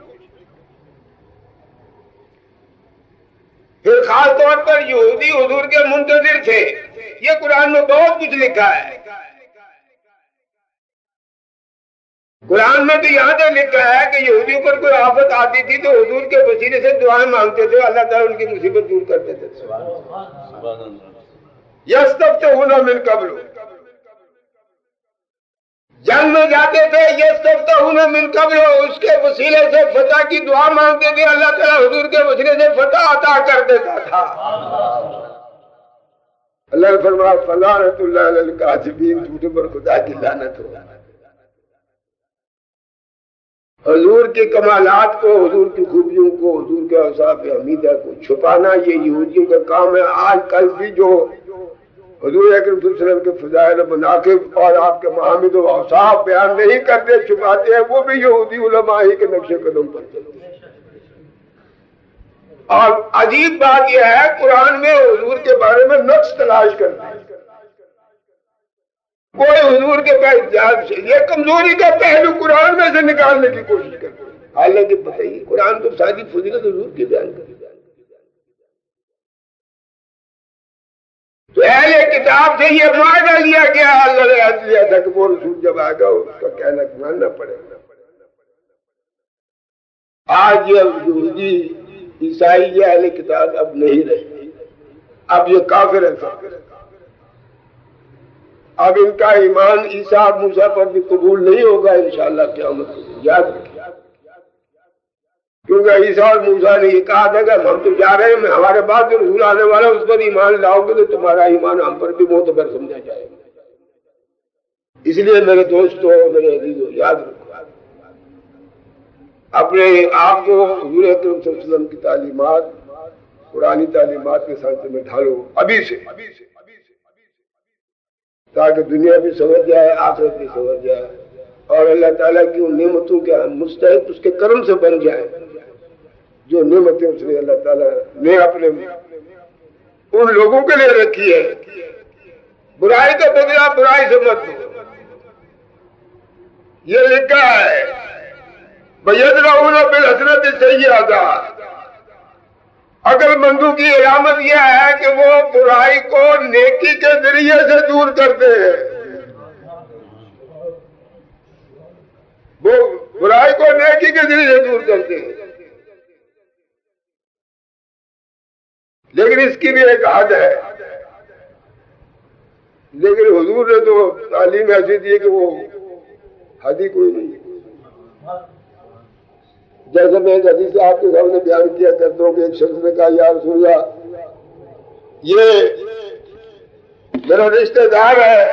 پھر خاص طور پر یہودی حضور کے منتظر تھے، یہ قرآن میں بہت کچھ لکھا ہے۔ قرآن میں تو یہاں تک لکھا ہے کہ یہودیوں پر کوئی آفت آتی تھی تو حضور کے وسیلے سے دعائیں مانگتے تھے، اللہ تعالیٰ ان کی مصیبت دور کر دیتے تھے۔ یستفتحون من قبل، جنگ میں جاتے تھے، یستفتحون من قبل، اس کے وسیلے سے فتح کی دعا مانگتے تھے، اللہ تعالیٰ حضور کے وسیلے سے فتح عطا کر دیتا تھا۔ اللہ نے فرمایا فلعنۃ اللہ علی الکاذبین، جھوٹوں پر خدا کی لعنت ہو۔ حضور کے کمالات کو، حضور کی خوبیوں کو، حضور کے اوصاف حمیدہ کو چھپانا یہ یہودیوں کا کام ہے۔ آج کل بھی جو حضور اکرم صلی اللہ علیہ وسلم کے فضائل و مناقب اور آپ کے محامد و اوصاف بیان نہیں کرتے، چھپاتے ہیں، وہ بھی یہودی علماء ہی کے نقش قدم پر چلتے ہیں۔ اور عجیب بات یہ ہے قرآن میں حضور کے بارے میں نقص تلاش کرتے ہیں، کوئی حضور کے پاس یہ کمزوری کا پہلو قرآن میں سے نکالنے کی کوشش کرتے ہیں، حالانکہ بتائیے قرآن تو ساری فضیلت حضور کی بیان کرتا ہے۔ تو اہل کتاب سے یہ معاہدہ لیا گیا، اللہ نے عہد لیا تھا کہ وہ رسول جب آئے گا اس کا کہنا ماننا پڑے گا۔ آج یہ یہودی عیسائی یہ اہل کتاب اب نہیں رہے، اب یہ کافر ہیں سب، اب ان کا ایمان عیسیٰ موسیٰ پر بھی قبول نہیں ہوگا انشاءاللہ قیامت کو، یاد رکھیں۔ کیونکہ عیسیٰ اور موسیٰ نے یہ کہا تھا کہ ہم تو جا رہے ہیں، ہمارے بعد جو رسول آنے والا اس پر ایمان لاؤ گے تو تمہارا ایمان ہم پر بھی معتبر سمجھا جائے گا۔ اس لیے میرے دوستو، میرے عزیزو، یاد رکھو، اپنے آپ کو حضور اکرم صلی اللہ علیہ وسلم کی تعلیمات، قرآنی تعلیمات کے ساتھ میں ڈھالو ابھی سے، تاکہ دنیا بھی سمجھ جائے، آخرت بھی سمجھ جائے، اور اللہ تعالیٰ کی ان نعمتوں کے ہم مستحق اس کے کرم سے بن جائیں جو نعمتیں اس نے اللہ تعالیٰ نے اپنے ان لوگوں کے لیے رکھی ہے۔ برائی کا بدلہ برائی سے مت دو، یہ لکھا ہے بَيَدْرَؤُونَ بِالْحَسَنَةِ السَّيِّئَةَ۔ عقل مندوں کی علامت یہ ہے کہ وہ برائی کو نیکی کے ذریعے سے دور کرتے ہیں، وہ برائی کو نیکی کے ذریعے سے دور کرتے ہیں، لیکن اس کی بھی ایک حد ہے۔ لیکن حضور نے تو تعلیم ایسی دی کہ وہ حد ہی کوئی نہیں۔ جیسے میں ایک حدیث آپ کے سامنے بیان کیا کرتا ہوں کہ ایک شخص نے کہا یا رسول اللہ یہ میرا رشتہ دار ہے،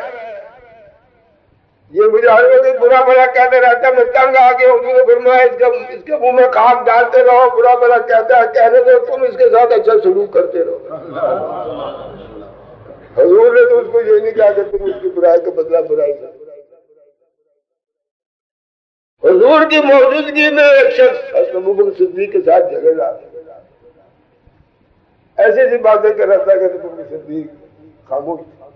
یہ مجھے ہر وقت برا بھلا کہتے رہتا ہے، میں تنگ آ گیا۔ حضور نے فرمایا اس کے منہ میں خاک ڈالتے رہو، برا بھلا کہتا ہے کہنے دو، تم اس کے ساتھ اچھا سلوک کرتے رہو۔ حضور نے تو اس کو یہ نہیں کہا کہ تم اس کی برائی کا بدلہ برائی کرو۔ حضور کی موجودگی میں ایک شخص حضرت ابوبکر صدیق کے ساتھ جھگڑ رہا تھا، ایسی ایسی باتیں کر رہا تھا کہ ابوبکر صدیق خاموش تھا،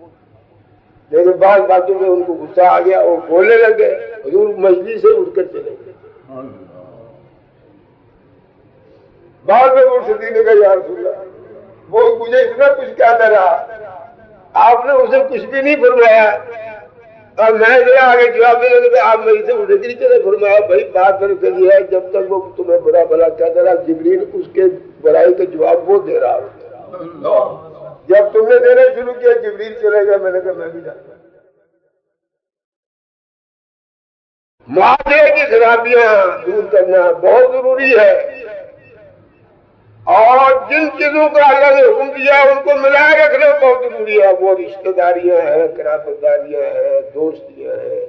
لیکن بعض باتوں میں ان کو غصہ آ گیا، وہ بولنے لگے، حضور مجلس سے اٹھ کر چلے گئے۔ بعد میں ابوبکر صدیق نے کہا یا رسول اللہ وہ مجھے اتنا کچھ کہتا رہا، آپ نے اسے کچھ بھی نہیں فرمایا، اور میں ذرا آگے جواب دینے لگا، آپ میری سے اٹھے طریقے سے فرمایا بھائی بات میرے کے لیے ہے، جب تک وہ تمہیں برا بھلا کہتا رہا جبریل اس کے برائی کا جواب وہ دے رہا ہوتا، جب تم نے دینا شروع کیا جبریل چلے گا، میں نے کہا میں بھی جانتا ہوں۔ معاشرے کی خرابیاں دور کرنا بہت ضروری ہے، اور جن چیزوں کا اللہ نے حکم دیا ان کو ملائے رکھنا بہت ضروری ہے، وہ رشتہ داریاں ہیں، قرابت داریاں ہیں، دوستیاں ہیں۔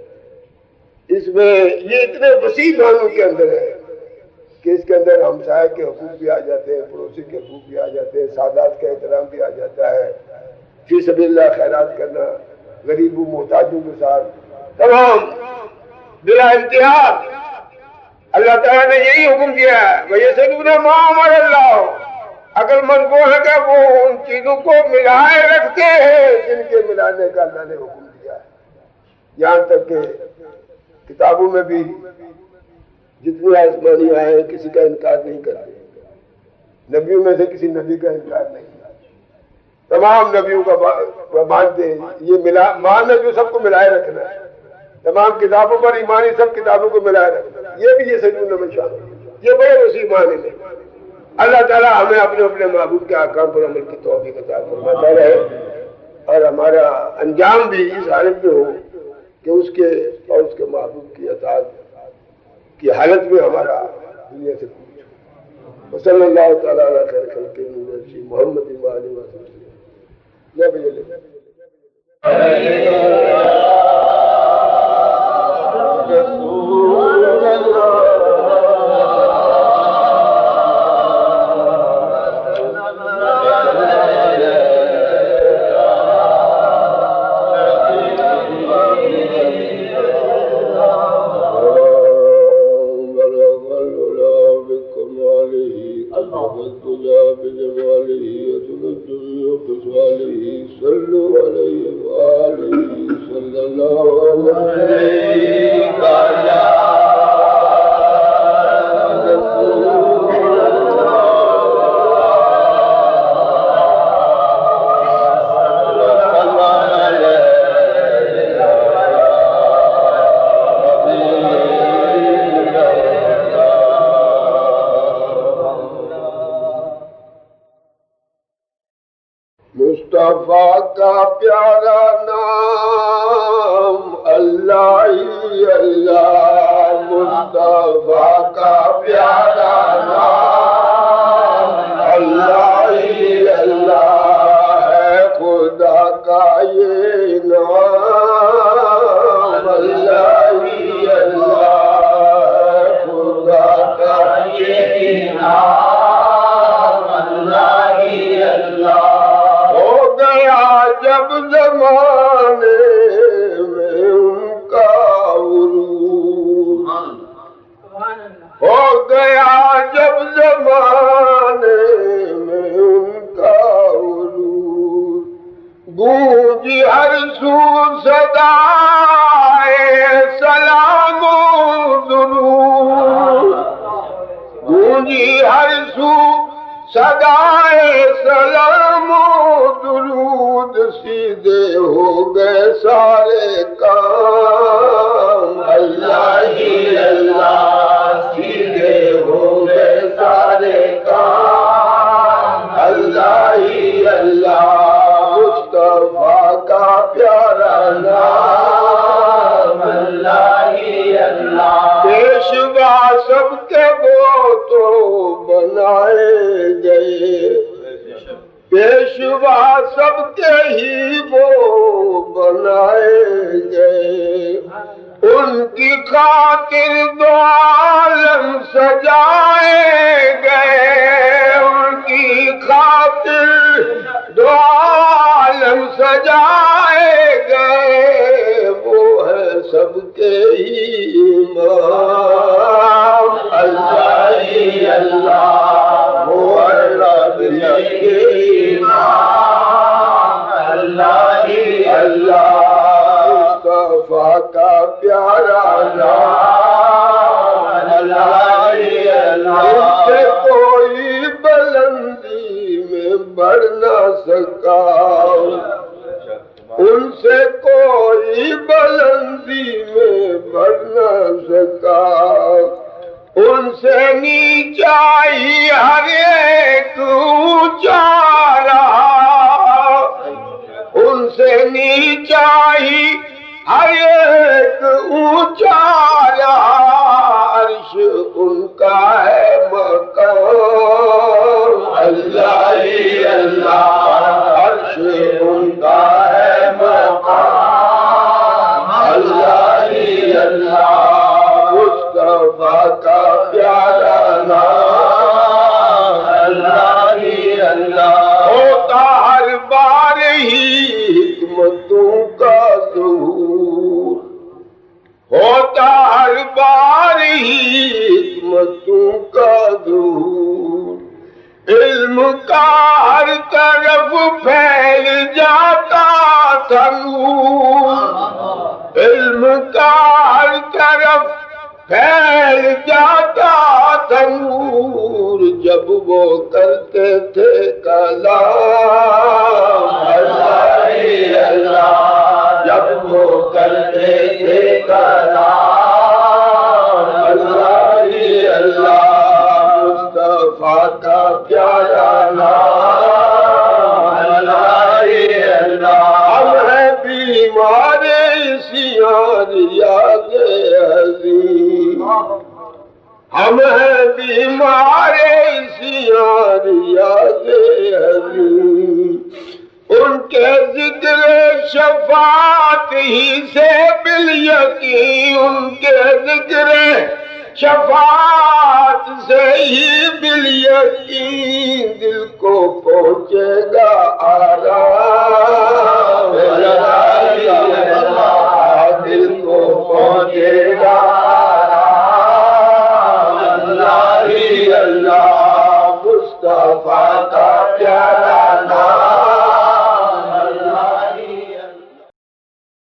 اس میں یہ اتنے وسیع معنوں کے اندر ہے کہ اس کے اندر ہمسائے کے حقوق بھی آ جاتے ہیں، پڑوسی کے حقوق بھی آ جاتے ہیں، سادات کا احترام بھی آ جاتا ہے، فی سبیل اللہ خیرات کرنا، غریبوں محتاجوں کے ساتھ تمام بلا انتہا۔ اللہ تعالیٰ نے یہی حکم دیا ہے وَيَسْأَلُونَ مَا أَمَرَ اللَّهُ، عقل مند وہ ہے کہ وہ ان چیزوں کو ملائے رکھتے ہیں جن کے ملانے کا اللہ نے حکم دیا ہے۔ یہاں تک کہ کتابوں میں بھی جتنی آسمانی آئے ہیں کسی کا انکار نہیں کرتے، نبیوں میں سے کسی نبی کا انکار نہیں، تمام نبیوں کا مانتے ہیں۔ یہ ماننا جو سب کو ملائے رکھنا ہے، تمام کتابوں پر ایمانی سب کتابوں کو ملائے رکھنا، یہ بھی یہ سجونہ میں شامل ہے، یہ بڑے وسیع معنی میں۔ اللہ تعالیٰ ہمیں اپنے اپنے محبوب کے احکام پر عمل کی توفیق عطا فرماتا رہے، اور ہمارا انجام بھی اس حالت میں ہو کہ اس کے اور اس کے محبوب کی اطاعت کی حالت میں ہمارا دنیا سے پوچھ۔ وصلی اللہ تعالیٰ علیہ خیر خلق محمد وآلہ وسلم۔ صلوا علیہ وآلہ وسلم۔ مصطفیٰ کا پیارا نام اللہ ہی اللہ، مصطفیٰ کا پیارا نام اللہ ہی اللہ ہے، خدا کا یہ نام اللہ ہی اللہ ہے، خدا کا یہ نام اللہ ہی اللہ جب زمانے میں ان کا عروج ہو گیا، جب زمانے میں ان کا عروج گونجی ہر سو صدائے سلام و درود، گونجی ہر سو صدائے سلام و درود، سیدھے ہو گئے سارے کام اللہ ہی اللہ، سیدھے ہو گئے سارے کام اللہ ہی اللہ، مصطفیٰ کا پیارا نام اللہ ہی اللہ، پیشوا سب کے وہ تو بنائے گئے، پیشوا سب کے ہی وہ بنائے گئے، ان کی خاطر دو عالم سجائے گئے، ان کی خاطر دو عالم سجائے گئے، وہ ہے سب کے ہی امام اللہ ہی اللہ، وہ ہے رب کے امام اللہ ہی اللہ، مصطفیٰ کا پیارا نام اللہ ہی اللہ، ان سے کوئی بلندی میں بڑھ نہ سکا، ان سے کوئی بلندی میں بڑھ نہ سکا، ان سے نیچا ہی ہر ایک اونچا رہا، ان سے نیچا ہی ہر ایک اونچا رہا، عرش ان کا ہے مقام اللہ ہی اللہ، عرش ان کا ہے مقام اللہ ہی اللہ، مصطفیٰ کا پیارا نام اللہ ہی اللہ، ہوتا ہر بار ہی حکمتوں کا ظہور، ہوتا ہر بار ہی حکمتوں کا ظہور، علم کا ہر طرف پھیل جاتا تھا نور، علم کا ہر طرف پھیل جاتا تھا نور، جب وہ کرتے تھے کلام اللہ ہی اللہ، جب وہ کرتے تھے کلام اللہ ہی اللہ، مصطفیٰ کا پیارا نام اللہ ہی اللہ، ہم ہیں بیمار سیاں ریاض عظیم، ہم ہیں بیمار سیاں ریاض عظیم، ان کے ذکر شفاعت ہی سے بالیقین، ان کے ذکر شفاعت سے ہی بالیقین، دل کو پہنچے گا آرام، دل کو پہنچے